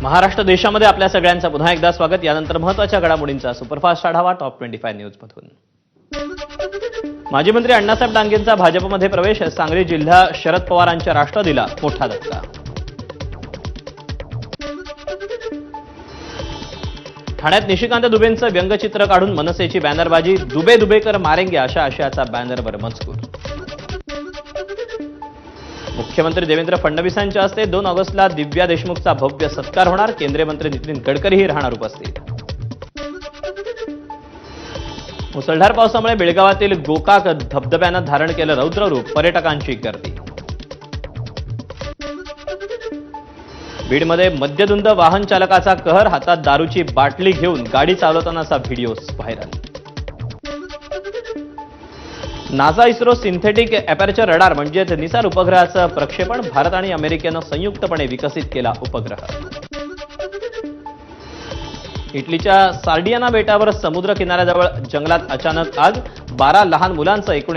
महाराष्ट्र देशामध्ये आपल्या सगळ्यांचं पुन्हा एकदा स्वागत। यानंतर महत्त्वाच्या घडामोडींचा सुपरफास्ट आढावा टॉप 25 न्यूज मधून। माजी मंत्री अण्णासाहेब डांगेंचा भाजपमध्ये प्रवेश, सांगली जिल्हा शरद पवारांच्या राष्ट्रवादीला मोठा धक्का। ठाण्यात निशिकांत दुबेंचं व्यंगचित्र काढून मनसेची बॅनरबाजी, दुबे दुबेकर मारेंगे अशा आशयाचा बॅनरवर मजकूर। मुख्यमंत्री देवेंद्र फडणवीसांच्या हस्ते 2 ऑगस्टला दिव्या देशमुखचा भव्य सत्कार होणार, केंद्रीय मंत्री नितीन गडकरीही राहणार उपस्थित। मुसळधार पावसामुळे बेळगावातील गोकाक धबधब्यानं धारण केलं रौद्र रूप, पर्यटकांची गर्दी। बीडमध्ये मद्यधुंद वाहन चालकाचा कहर, हातात दारूची बाटली घेऊन गाडी चालवतानाचा video viral. NASA ISRO synthetic aperture radar म्हणजेच निसार उपग्रहाचं प्रक्षेपण, भारत आणि अमेरिकेनं संयुक्तपणे विकसित केला उपग्रह। इटलीच्या सार्डियाना बेटावर समुद्र किनाऱ्याजवळ जंगलात अचानक आग, 12 लहान मुलांचं एकूण